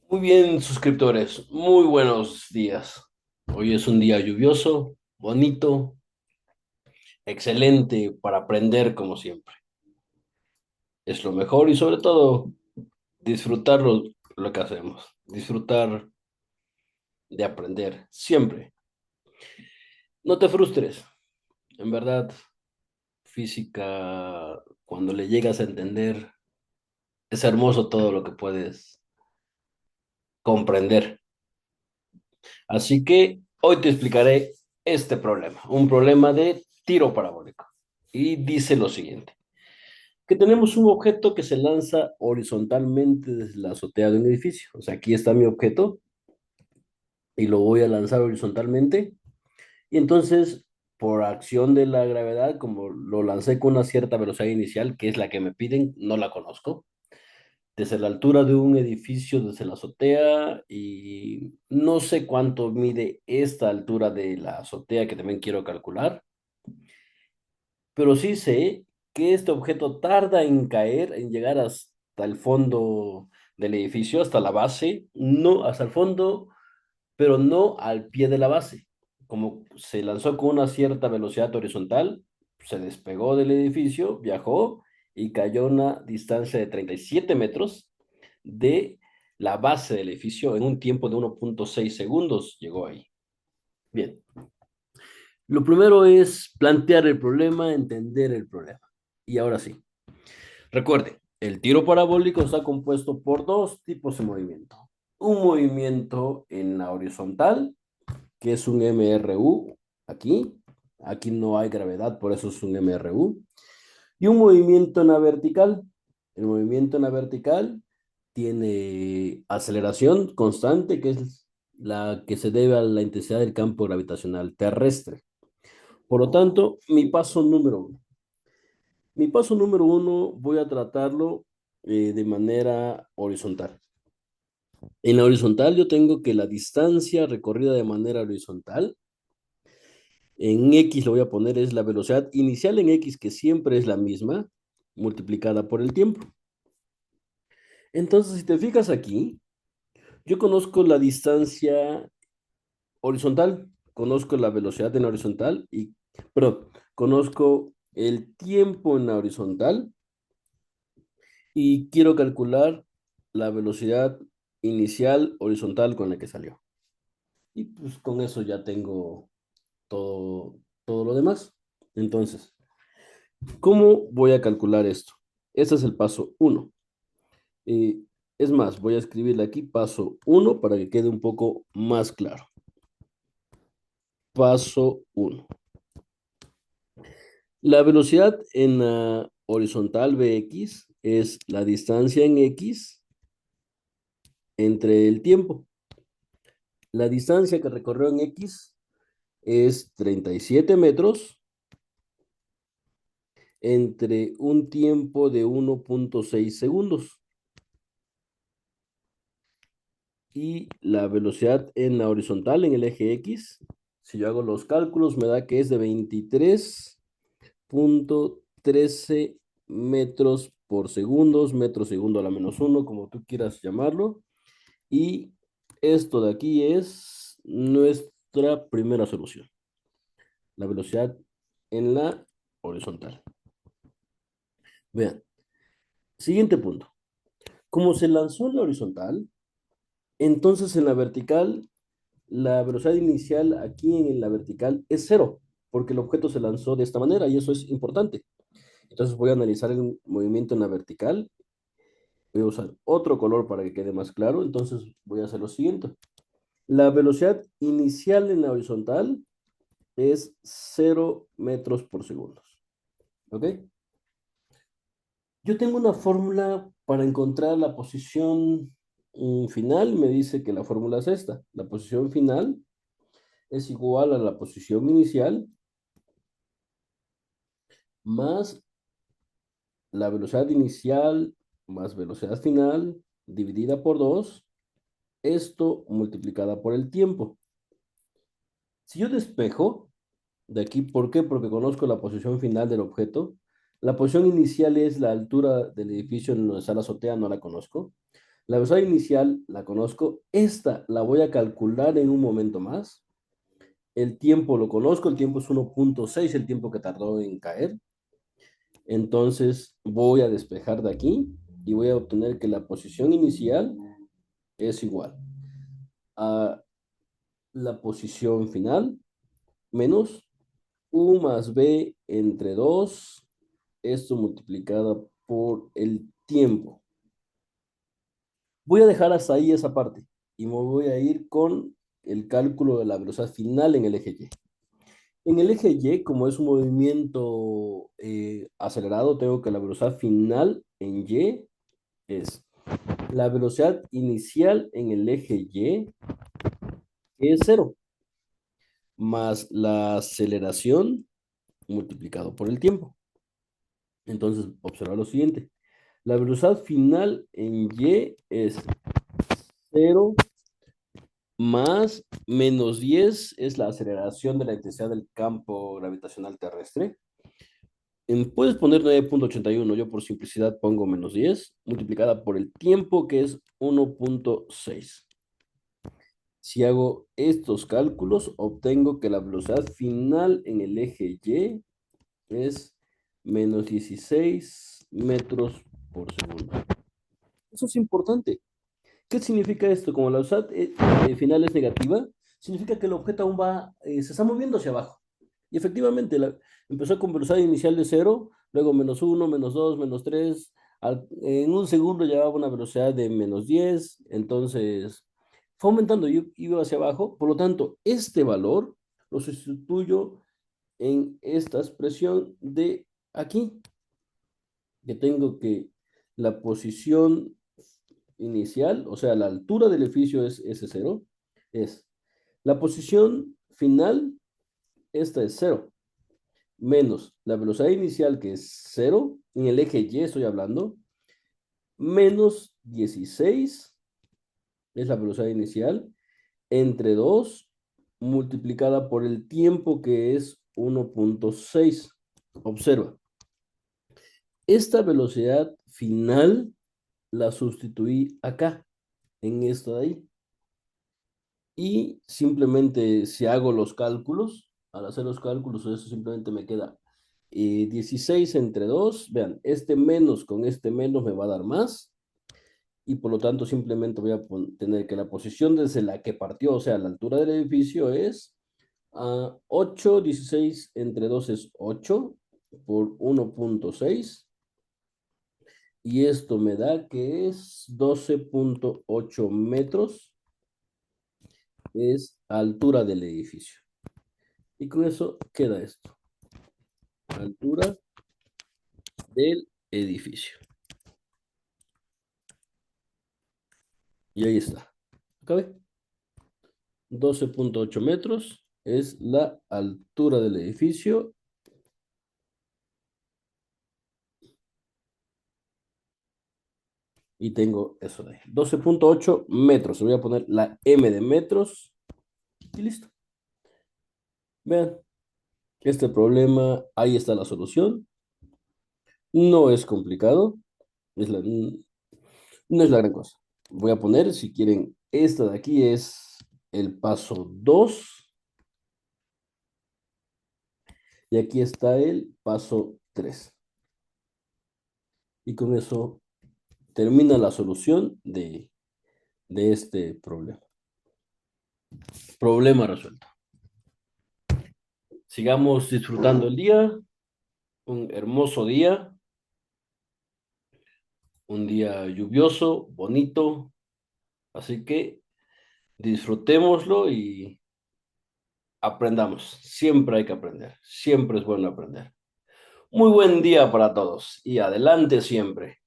Muy bien, suscriptores, muy buenos días. Hoy es un día lluvioso, bonito, excelente para aprender como siempre. Es lo mejor y sobre todo disfrutar lo que hacemos, disfrutar de aprender siempre. No te frustres, en verdad, física, cuando le llegas a entender, es hermoso todo lo que puedes comprender. Así que hoy te explicaré este problema, un problema de tiro parabólico. Y dice lo siguiente, que tenemos un objeto que se lanza horizontalmente desde la azotea de un edificio. O sea, aquí está mi objeto y lo voy a lanzar horizontalmente. Y entonces, por acción de la gravedad, como lo lancé con una cierta velocidad inicial, que es la que me piden, no la conozco, desde la altura de un edificio, desde la azotea, y no sé cuánto mide esta altura de la azotea que también quiero calcular, pero sí sé que este objeto tarda en caer, en llegar hasta el fondo del edificio, hasta la base, no hasta el fondo, pero no al pie de la base. Como se lanzó con una cierta velocidad horizontal, se despegó del edificio, viajó y cayó a una distancia de 37 metros de la base del edificio en un tiempo de 1.6 segundos. Llegó ahí. Bien, lo primero es plantear el problema, entender el problema. Y ahora sí, recuerde, el tiro parabólico está compuesto por dos tipos de movimiento. Un movimiento en la horizontal, que es un MRU, aquí. Aquí no hay gravedad, por eso es un MRU. Y un movimiento en la vertical. El movimiento en la vertical tiene aceleración constante, que es la que se debe a la intensidad del campo gravitacional terrestre. Por lo tanto, mi paso número uno. Mi paso número uno voy a tratarlo de manera horizontal. En la horizontal yo tengo que la distancia recorrida de manera horizontal, en X lo voy a poner, es la velocidad inicial en X, que siempre es la misma, multiplicada por el tiempo. Entonces, si te fijas aquí, yo conozco la distancia horizontal, conozco la velocidad en la horizontal perdón, conozco el tiempo en la horizontal y quiero calcular la velocidad inicial horizontal con la que salió. Y pues con eso ya tengo todo lo demás. Entonces, ¿cómo voy a calcular esto? Este es el paso uno. Eh, es más, voy a escribirle aquí paso uno para que quede un poco más claro. Paso uno. La velocidad en la horizontal Vx es la distancia en X entre el tiempo. La distancia que recorrió en X es 37 metros entre un tiempo de 1.6 segundos. Y la velocidad en la horizontal, en el eje X, si yo hago los cálculos, me da que es de 23.13 metros por segundos, metro segundo a la menos uno, como tú quieras llamarlo. Y esto de aquí es nuestra primera solución, la velocidad en la horizontal. Vean, siguiente punto. Como se lanzó en la horizontal, entonces en la vertical, la velocidad inicial aquí en la vertical es cero, porque el objeto se lanzó de esta manera y eso es importante. Entonces voy a analizar el movimiento en la vertical. Voy a usar otro color para que quede más claro. Entonces voy a hacer lo siguiente. La velocidad inicial en la horizontal es 0 metros por segundo. ¿Ok? Yo tengo una fórmula para encontrar la posición final. Me dice que la fórmula es esta. La posición final es igual a la posición inicial más la velocidad inicial más velocidad final dividida por 2, esto multiplicada por el tiempo. Si yo despejo de aquí, ¿por qué? Porque conozco la posición final del objeto. La posición inicial es la altura del edificio en donde está la azotea, no la conozco. La velocidad inicial la conozco. Esta la voy a calcular en un momento más. El tiempo lo conozco. El tiempo es 1.6, el tiempo que tardó en caer. Entonces voy a despejar de aquí y voy a obtener que la posición inicial es igual a la posición final menos U más B entre 2, esto multiplicado por el tiempo. Voy a dejar hasta ahí esa parte y me voy a ir con el cálculo de la velocidad final en el eje Y. En el eje Y, como es un movimiento acelerado, tengo que la velocidad final en Y es la velocidad inicial en el eje Y, que es cero, más la aceleración multiplicado por el tiempo. Entonces, observa lo siguiente. La velocidad final en Y es cero más menos 10 es la aceleración de la intensidad del campo gravitacional terrestre. Puedes poner 9.81, yo por simplicidad pongo menos 10 multiplicada por el tiempo que es 1.6. Si hago estos cálculos, obtengo que la velocidad final en el eje Y es menos 16 metros por segundo. Eso es importante. ¿Qué significa esto? Como la velocidad final es negativa, significa que el objeto aún se está moviendo hacia abajo. Y efectivamente, empezó con velocidad inicial de cero, luego menos uno, menos 2, menos 3. En un segundo llevaba una velocidad de menos 10, entonces fue aumentando, yo iba hacia abajo. Por lo tanto, este valor lo sustituyo en esta expresión de aquí, que tengo que la posición inicial, o sea, la altura del edificio es S0, es la posición final, esta es cero, menos la velocidad inicial que es cero, en el eje Y estoy hablando, menos 16 es la velocidad inicial, entre 2 multiplicada por el tiempo que es 1.6. Observa, esta velocidad final la sustituí acá, en esto de ahí. Y simplemente si hago los cálculos, al hacer los cálculos, eso simplemente me queda 16 entre 2. Vean, este menos con este menos me va a dar más. Y por lo tanto simplemente voy a tener que la posición desde la que partió, o sea, la altura del edificio es 8, 16 entre 2 es 8 por 1.6. Y esto me da que es 12.8 metros, es altura del edificio. Y con eso queda esto, altura del edificio. Y ahí está. ¿Acabé? 12.8 metros es la altura del edificio. Y tengo eso de ahí. 12.8 metros. Le voy a poner la M de metros. Y listo. Vean, este problema, ahí está la solución. No es complicado. No es la gran cosa. Voy a poner, si quieren, esta de aquí es el paso 2. Y aquí está el paso 3. Y con eso termina la solución de este problema. Problema resuelto. Sigamos disfrutando el día, un hermoso día, un día lluvioso, bonito, así que disfrutémoslo y aprendamos. Siempre hay que aprender, siempre es bueno aprender. Muy buen día para todos y adelante siempre.